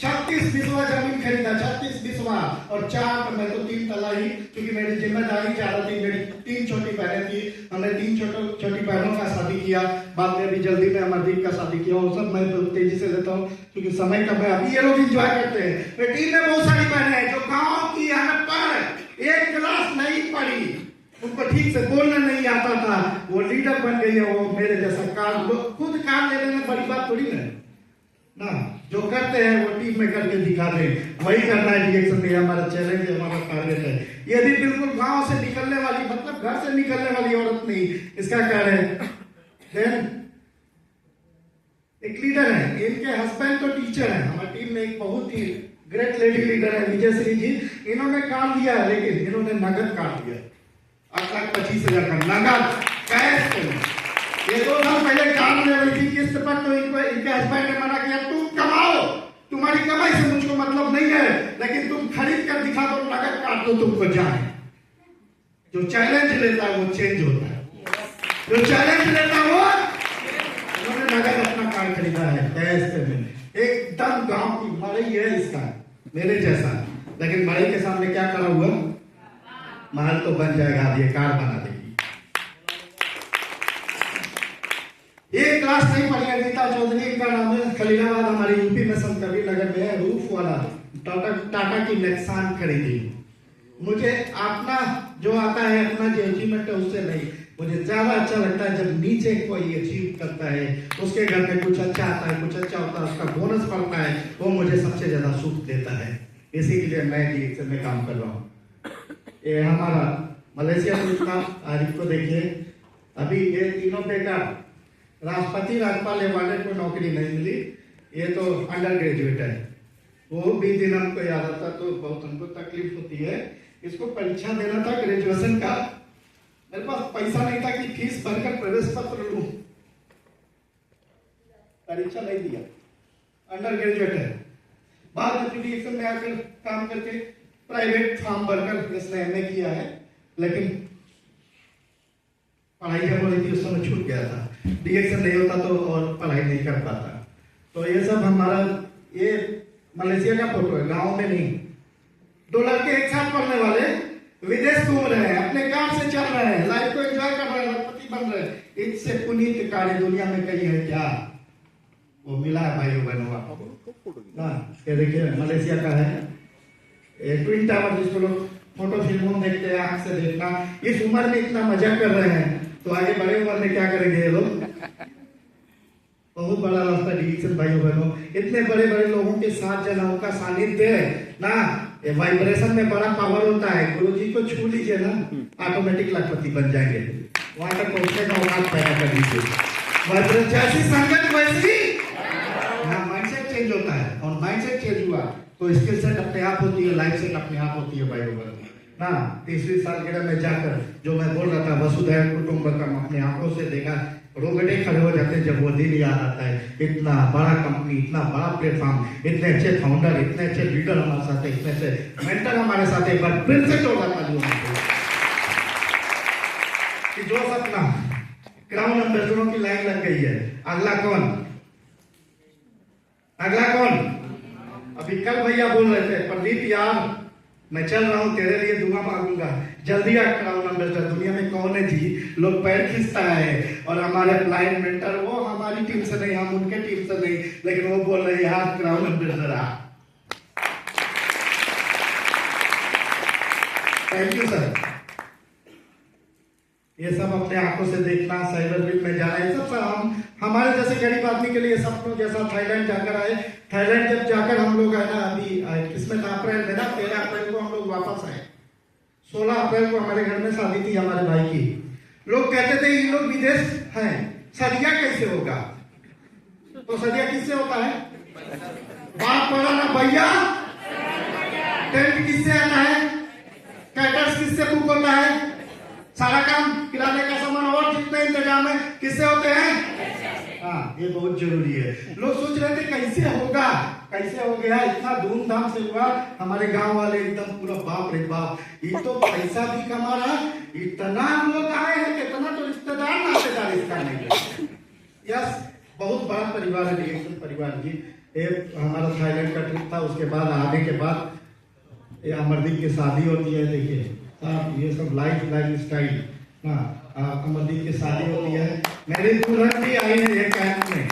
36 बिस्वा जमीन खरीदा, 36 बिस्वा, और 4 मैं तो 3 तला ही, क्योंकि मेरी जिम्मेदारी ज्यादा थी। मेरी 3 छोटी बहनें थी, हमने 3 छोटी बहनों का शादी किया। बाद में अभी जल्दी में अमरदीप का शादी किया। और सब मैं तेजी से लेता हूँ क्योंकि समय का मैं, अभी ये लोग इंजॉय करते हैं। मेरी टीम में बहुत सारी बहनें हैं जो गाँव की अनपढ़, एक क्लास नहीं पढ़ी, उनको ठीक से बोलना नहीं आता था, वो लीडर बन गई है। वो मेरे जैसा काम, खुद काम लेने में बड़ी बात थोड़ी ना, जो करते हैं वो टीम में करके दिखा दे, वही करना है डिएक्शन में। हमारा चैलेंज है, हमारा टारगेट है। यदि बिल्कुल गांव से निकलने वाली, मतलब घर से निकलने वाली औरत नहीं, इसका क्या है, देन एक लीडर है, इनके हस्बैंड तो टीचर है। हमारी टीम में एक बहुत ही ग्रेट लेडी लीडर है विजय श्री जी, इन्होंने काम दिया है, लेकिन इन्होंने नगद काट दिया 8,25,000 का नगद कैश में। ये 2 साल पहले काम ले रही थी किस्त पर, तो इनके हस्बैंड ने मना किया, तुम कमाओ, तुम्हारी कमाई से मुझको मतलब नहीं है, लेकिन तुम खरीद कर दिखा दो, नगद काट दो, तुमको जाए। जो चैलेंज लेता है वो चेंज होता है, जो चैलेंज लेता है वो, उन्होंने नगद अपना कार खरीदा है कैश पेमेंट। एकदम गांव की मड़ई है इसका, मेरे जैसा, लेकिन मड़ई के सामने क्या करा हुआ, महल तो बन जाएगा, ये कार बना देगी। एक क्लास नहीं पढ़ी, गीता चौधरी इनका नाम है, खलीलाबाद हमारे यूपी में संतकबीर नगर में है। रूफ वाला टाटा की नेक्सान खरीदी। मुझे अपना जो आता है, अपना जो अचीवमेंट है उससे नहीं, मुझे ज्यादा अच्छा लगता है जब नीचे कोई अचीव करता है, उसके घर में कुछ अच्छा आता है, कुछ अच्छा होता है, उसका बोनस पड़ता है, वो मुझे सबसे ज्यादा सुख देता है। इसी के लिए मैं डिएक्शन में काम कर रहा हूँ। ये हमारा मलेशिया का आरिफ को देखिए, अभी ये तीनों बेकार राष्ट्रपति राज्यपाल अवार्ड को नौकरी नहीं मिली, ये तो अंडर ग्रेजुएट है, वो भी दिन हमको याद आता तो बहुत हमको तकलीफ होती है। इसको परीक्षा देना था ग्रेजुएशन का, मेरे पास पैसा नहीं था कि फीस भरकर प्रवेश पत्र लूं, परीक्षा नहीं दिया, अंडर ग्रेजुएट है। बाद में पीडीएक्शन में आकर काम करके प्राइवेट फॉर्म भरकर इसने एमए किया है, लेकिन पढ़ाई जब हो रही थी उस समय छूट गया था, डीएक्शन नहीं होता तो और पढ़ाई नहीं कर पाता। तो ये सब हमारा, ये मलेशिया का फोटो है, गांव में नहीं। दो लड़के एक साथ पढ़ने वाले विदेश घूम रहे हैं, अपने काम से चल रहे हैं, लाइफ को एंजॉय कर रहे हैं, लखपति बन रहे हैं। इससे पुनीत कार्य दुनिया में कहीं है क्या? वो मिला है भाइयों बहनों आपको ना। ये देखिए मलेशिया का है ट्विन टावर, जिसको लोग फोटो फिल्मों में देखते हैं, आंख से देखना। इस उम्र में इतना मजा कर रहे हैं तो आगे बड़े उम्र में क्या करेंगे ये लोग? बहुत बड़ा रास्ता डिवीजन भाइयों बहनों। इतने बड़े बड़े लोगों के साथ जनाओं का सानिध्य है ना, ये वाइब्रेशन में बड़ा पावर होता है। गुरु जी को छू लीजिए ना, ऑटोमेटिक लखपति बन जाएंगे। वहां तक पहुंचने का औकात पैदा कर लीजिए। वाइब्रेशन जैसी संगत वैसी माइंडसेट चेंज होता है, और माइंडसेट चेंज हुआ तो स्किल सेट अपने आप होती है, लाइफ सेट अपने आप होती है भाइयों बहनों ना। तीसरी सालगिरह में जाकर जो मैं बोल रहा था वसुधैव कुटुंबकम, अपने आंखों से देखा, रोगटे खड़े हो जाते हैं जब वो दिन याद आता है। इतना बड़ा कंपनी, इतना बड़ा प्लेटफॉर्म, इतने अच्छे फाउंडर, इतने अच्छे लीडर हमारे साथ है, इतने अच्छे मेंटर हमारे साथ है। एक बार फिर से जोड़ा तालियों कि जो सपना क्राउन एम्बेसडरों की लाइन लग गई है। अगला कौन? अगला कौन? अभी कल भैया बोल रहे थे, प्रदीप यार मैं चल रहा हूँ, तेरे लिए दुआ मांगूंगा, जल्दी आ क्राउन एम्बेसडर। दुनिया में कौन है जी, लोग पैर खींचता है, और हमारे अप्लाइड मेंटर वो हमारी टीम से नहीं, हम उनके टीम से नहीं, लेकिन वो बोल रहे हैं यार क्राउन एम्बेसडर आ। Thank you sir. ये सब अपने आंखों से देखना, साइबर बीट में जाना, ये सब हम हमारे जैसे गरीब आदमी के लिए सपनों जैसा। थाईलैंड जाकर आए, थाईलैंड जब जाकर हम लोग है ना, अभी किसमें था, अप्रैल में ना, 13 अप्रैल को हम लोग वापस आए। 16 अप्रैल को हमारे घर में शादी थी हमारे भाई की। लोग कहते थे ये लोग विदेश हैं, सदिया कैसे होगा? तो सदिया किससे होता है? बाप बड़ा ना भैया, टेंट किससे आना है, कैटर्स किससे बुक होता है, सारा काम किराने का सामान और जितने इंतजाम है किससे होते हैं? हाँ, ये बहुत जरूरी है। लोग सोच रहे थे कैसे होगा, कैसे हो गया, इतना धूमधाम से हुआ। हमारे गांव वाले एकदम पूरा बाप रे बाप, ये तो पैसा भी कमा रहा, इतना लोग आए हैं, कितना तो रिश्तेदार नातेदार इसका नहीं। यस, बहुत बड़ा परिवार है डिएक्शन परिवार जी। एक हमारा थाईलैंड का ट्रिप था, उसके बाद आने के बाद ये अमरदीप की शादी होती है। देखिए साहब, ये सब लाइफ स्टाइल ना, अमरदीप की शादी होती है। मेरी दुल्हन भी आई है ये कैंप में,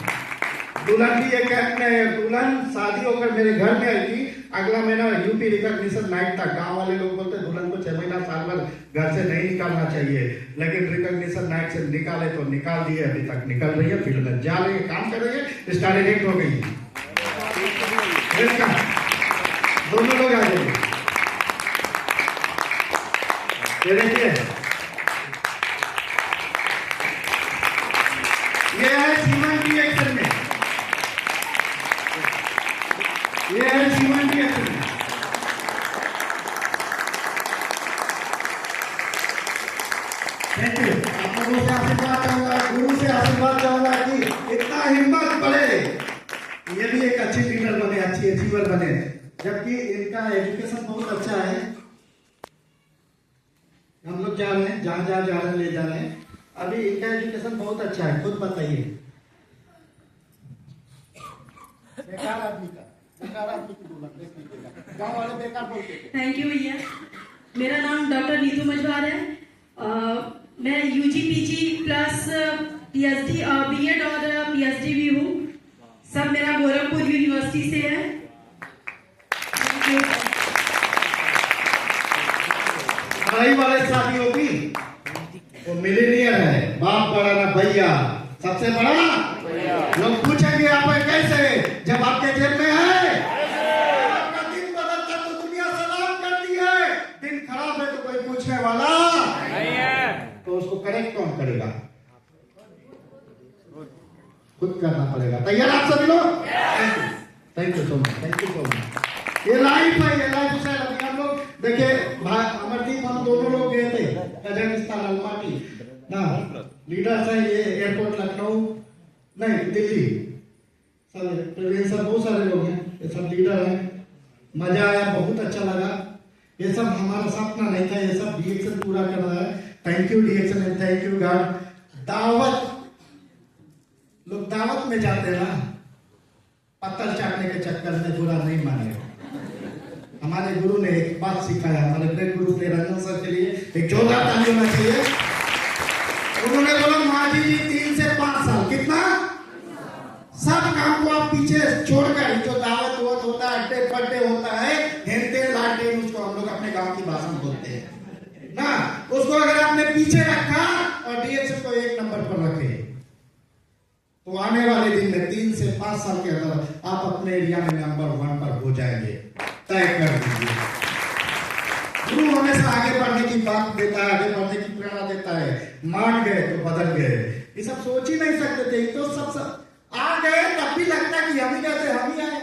दुल्हन भी ये कैंप में है। दुल्हन शादी होकर मेरे घर में आई थी। अगला महीना यूपी रिकॉग्निशन नाइट था। गांव वाले लोग बोलते दुल्हन को 6 महीना साल भर घर से नहीं निकालना चाहिए, लेकिन रिकॉग्निशन नाइट से निकाले तो निकाल दिए। अभी तक निकल रही है, फील्ड में जा रही है, काम कर रही है, स्टार डायरेक्ट हो गई। दोनों लोग आ जाएंगे। ये देखिए, ये है सीमन रिएक्शन में, ये है सीमन रिएक्शन में। Thank you. आप लोगों से आशीर्वाद चाहूंगा, गुरु से आशीर्वाद चाहूंगा कि इतना हिम्मत बढ़े, ये भी एक अच्छी लीडर बने, अच्छी अचीवर बने। जबकि इनका एजुकेशन बहुत अच्छा है। हम लोग जा रहे हैं, जहां जहां जा रहे हैं ले जा रहे हैं। अभी इनका एजुकेशन बहुत अच्छा है, खुद बताइए। बेकार आदमी का, बेकार आदमी की दुल्हन देख लीजिएगा, गांव वाले बेकार बोलते हैं।
थैंक यू भैया। मेरा नाम डॉक्टर नीतू मझवार है। मैं UG PG plus PhD BEd और पीएचडी भी हूँ। सब मेरा गोरखपुर यूनिवर्सिटी से है।
पढ़ाई वाले शादी होगी, वो मिलीनियर है, बाप बड़ा ना भैया, सबसे बड़ा लोग पूछेंगे आप कैसे, जब आपके जेब में है। आपका दिन बदलता तो दुनिया सलाम करती है, दिन खराब है तो कोई पूछने वाला नहीं है। तो उसको करेक्ट कौन करेगा? खुद करना पड़ेगा। तैयार आप सभी लोग? Thank you so much, thank you so much. ये लाइफ है, ये लाइफ स्टाइल। अभी हम लोग देखिए अमरदीप, हम दोनों लोग गए थे कजाकिस्तान अलमाटी ना, लीडर्स है ये एयरपोर्ट लखनऊ नहीं दिल्ली, सब प्रवीण सर, बहुत सारे लोग हैं, ये सब लीडर हैं। मजा आया, बहुत अच्छा लगा। ये सब हमारा सपना नहीं था, ये सब डीएक्शन पूरा कर रहा है। Thank you DXN and thank you God. दावत, लोग दावत में जाते हैं ना, पत्थर चाटने के चक्कर में बुरा नहीं मानेगा। हमारे गुरु ने एक बात सिखाया, हमारे ग्रेट गुरु रंजन सर के लिए एक जोरदार ताली होना चाहिए। उन्होंने बोला माजी जी 3 से 5 साल, कितना सब काम को आप पीछे छोड़कर, जो दावत वोत होता है, अड्डे पड्डे होता है, हेंटे लाटे, उसको हम लोग अपने गांव की भाषा में बोलते हैं ना, उसको अगर आपने पीछे रखा और डीएक्शन को 1 नंबर पर रखे, तो आने वाले दिन में 3 से 5 साल के अंदर आप अपने एरिया में नंबर 1 पर हो जाएंगे। तय कर दीजिए। गुरु हमेशा आगे बढ़ने की बात देता है, आगे बढ़ने की प्रेरणा देता है। मान गए तो बदल गए, ये सब सोच ही नहीं सकते थे। तो सब आ गए, तब भी लगता कि हम ही कैसे, हम ही आए।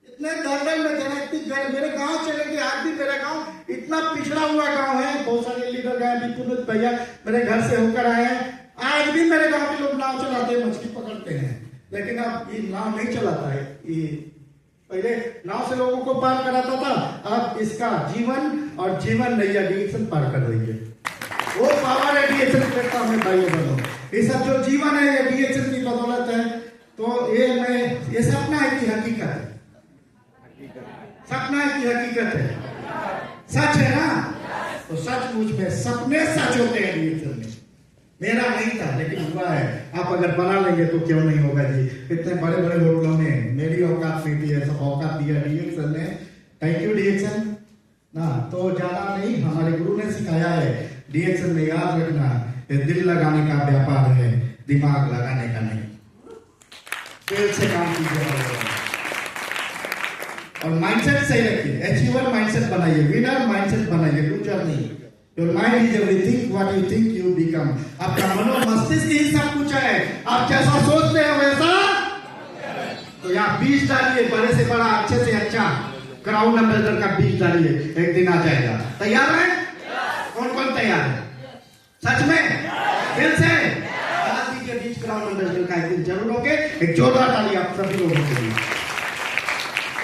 इतने दलदल में थे, इतनी मेरे गांव चले गए, आज भी मेरा गांव इतना पिछड़ा हुआ गांव है। बहुत सारे लीडर गए, विपुल भैया मेरे घर से होकर आए हैं। आज भी मेरे गांव के लोग नाव चलाते हैं, मछली पकड़ते हैं, लेकिन अब ये नाव नहीं चलाता है। ये पहले नाव से लोगों को पार कराता था, अब इसका जीवन और जीवन नैया डीएक्शन पार कर रही है। वो पावर है डीएक्शन प्लेटफॉर्म में भाइयों बहनों, ये सब जो जीवन है ये डीएक्शन की बदौलत है। तो ये सपना है कि हकीकत है, सपना है कि हकीकत है, सच है ना। तो सचमुच में सपने सच होते हैं डीएक्शन में। मेरा नहीं था लेकिन हुआ है। आप अगर बना लेंगे तो क्यों नहीं होगा जी। इतने बड़े बड़े होटलों में मेरी औकात नहीं थी, ऐसा औकात दिया डीएक्शन ने। थैंक यू डीएक्शन ना। तो ज्यादा नहीं, हमारे गुरु ने सिखाया है डीएक्शन में याद रखना, ये दिल लगाने का व्यापार है, दिमाग लगाने का नहीं। दिल से काम कीजिए और माइंडसेट सही रखिए। अचीवर माइंडसेट बनाइए, विनर माइंडसेट बनाइए, लूजर नहीं। Your mind is everything, what you think you become। आपका मनो मस्तिष्क ही सब कुछ है, आप जैसा सोचते हैं वैसा। तो यहाँ बीज डालिए, बड़े से बड़ा, अच्छे से अच्छा क्राउन एम्बेसडर का बीज डालिए, एक दिन आ जाएगा। तैयार है? कौन कौन तैयार है? सच में दिल से डाल दीजिए बीज क्राउन एम्बेसडर का, एक दिन जरूर होगे। एक जोरदार ताली आप सभी लोगों के लिए।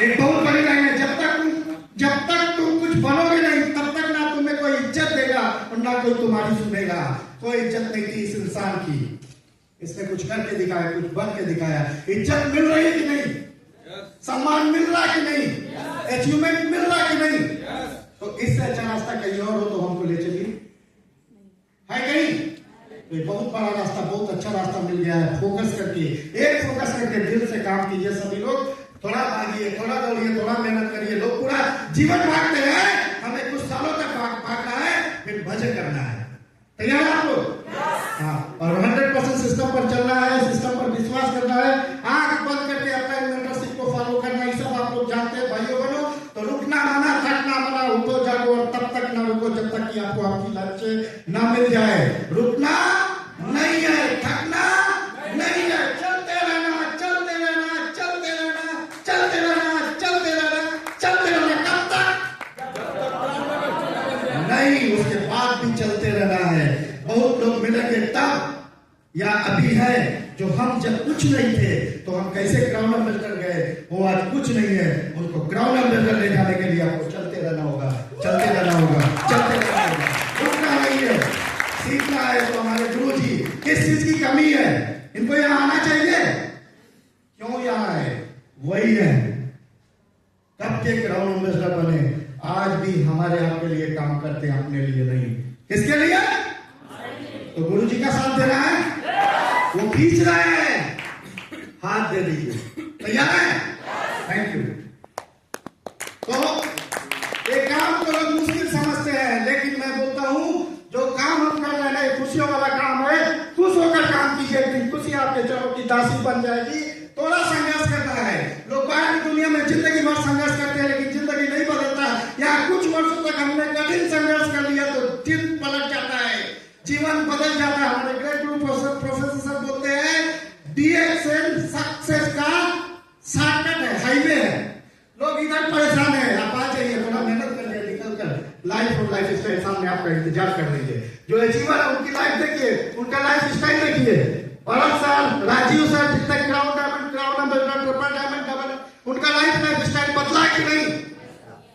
एक बहुत बड़ी लाइन है, जब तक तुम कुछ बनोगे नहीं तब तक ना तुम्हें कोई इज्जत देगा और ना कोई तुम्हारी सुनेगा। कोई इज्जत नहीं थी इस इंसान की, इसने कुछ करके दिखाया, कुछ बन के दिखाया। इज्जत मिल रही है कि नहीं? सम्मान मिल रहा है कि नहीं? अचीवमेंट मिल रहा है कि नहीं? तो इससे अच्छा रास्ता कहीं और हो तो हमको ले चलिए, है कहीं? तो बहुत बड़ा रास्ता, बहुत अच्छा रास्ता मिल गया है। फोकस करके, एक फोकस करके दिल से काम कीजिए सभी लोग। थोड़ा भागिए, थोड़ा दौड़िए, थोड़ा मेहनत करिए। लोग पूरा जीवन भागते हैं, हमें कुछ सालों तक भागना है, फिर भजन करना है। तैयार आप लोग? हाँ। और 100% सिस्टम पर चलना है, सिस्टम पर विश्वास करना है, आंख बंद करके अपना मेंटरशिप को फॉलो करना। ये सब आप लोग जानते हैं भाइयों बहनों। तो रुकना मना, थकना मना, उठो जागो और तब तक ना रुको जब तक कि आपको आपकी लक्ष्य ना मिल जाए। रुकना नहीं है, थकना नहीं है, चलते रहना, चलते रहना, चलते रहना, चलते रहना, चलते रहना, चलते रहना। कब तक? नहीं, उसके बाद भी चलते रहना है। बहुत लोग मिलेंगे तब या अभी है जो हम जब कुछ नहीं थे तो हम कैसे ग्राउंड एम्बेसडर गए, वो आज कुछ नहीं है। उनको ग्राउंड एम्बेसडर ले जाने के लिए आपको चलते रहना होगा, चलते रहना होगा, चलते रहना होगा। रुकना नहीं है, सीखना है। तो हमारे गुरु जी किस चीज की कमी है? इनको यहाँ आना चाहिए। क्यों यहाँ है? वही है तब के ग्राउंड एम्बेसडर बने, आज भी हमारे आपके लिए काम करते हैं, अपने लिए नहीं। किसके लिए? तो गुरु जी का साथ देना है, वो खींच रहे हैं, हाथ दे दीजिए। तैयार है? Thank you. तो एक काम को लोग मुश्किल समझते हैं, लेकिन मैं बोलता हूं जो काम हम कर रहे हैं खुशियों वाला काम है। खुश होकर काम कीजिए, एक दिन खुशी आपके चरणों की दासी बन जाएगी। थोड़ा संघर्ष करना है। लोग बाहर की दुनिया में जिंदगी भर संघर्ष करते हैं, लेकिन जिंदगी नहीं बदलता। यहाँ कुछ वर्षों तक हमने कठिन संघर्ष कर लिया तो दिन पलट जाता है, जीवन बदल जाता है। हमारे ग्रेट गुरु प्रोफेसर सर बोलते हैं डीएक्शन सक्सेस का शॉर्टकट है, हाईवे है। लोग इधर परेशान है, आप आ जाइए, थोड़ा मेहनत करिए, निकल कर लाइफ और लाइफ स्टाइल सामने आपका इंतजार कर रही है। जो अचीवर है उनकी लाइफ देखिए, उनका लाइफ स्टाइल देखिए। भरत सर, राजीव सर, जितने crown diamond, crown diamond, triple diamond, double, उनका लाइफ स्टाइल बदला कि नहीं?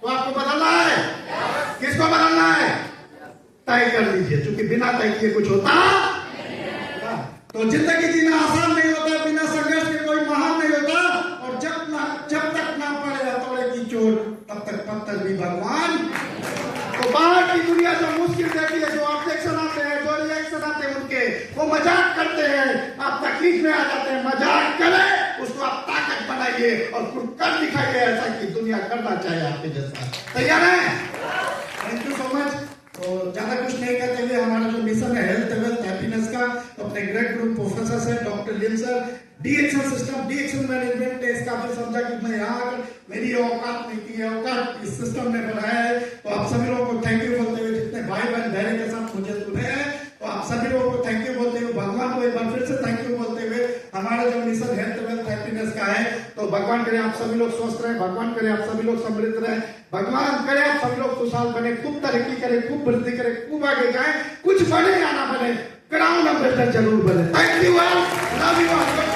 तो आपको बदलना है, किसको बदलना है? तय कर लीजिए, क्योंकि बिना तय किए कुछ होता तो जिंदगी जीना आसान नहीं होता, बिना संघर्ष के कोई महान नहीं होता। और जब तक ना पड़े हथौड़े की चोट, तब तक पत्थर भी भगवान। तो बाहर की दुनिया जो मुश्किल देती है, जो ऑब्जेक्शन आते हैं, जो रिएक्शन आते हैं उनके, वो मजाक करते हैं, आप तकलीफ में आ जाते हैं। मजाक करें, उसको आप ताकत बनाइए और कुछ कर दिखाइए ऐसा कि दुनिया करना चाहे आपके जैसा। तैयार है? Thank you so much. तो ज्यादा कुछ नहीं कहते हुए हमारा जो मिशन है हेल्थ वेल्थ हैप्पीनेस का, तो अपने ग्रेट ग्रुप प्रोफेसर से doctor Lim sir, डीएक्शन system, डीएक्शन management ने इसका भी समझा कि मैं यहाँ आकर मेरी औकात नहीं थी, औकात इस सिस्टम ने बनाया है। तो आप सभी लोगों को थैंक यू बोलते हुए, जितने भाई बहन धैर्य के साथ मुझे सुने हैं, तो आप सभी लोगों को थैंक यू बोलते हुए, भगवान को एक बार फिर से थैंक यू बोलते हुए, हमारा जो मिशन हेल्थ वेल्थ हैप्पीनेस का है, तो भगवान करे आप सभी लोग स्वस्थ रहे, भगवान करे आप सभी लोग समृद्ध रहे, भगवान करे आप सभी लोग खुशहाल बने, खूब तरक्की करें, खूब वृद्धि करें, खूब आगे जाए, कुछ बने या ना बने, क्राउन एम्बेसडर जरूर बने। Thank you, love you.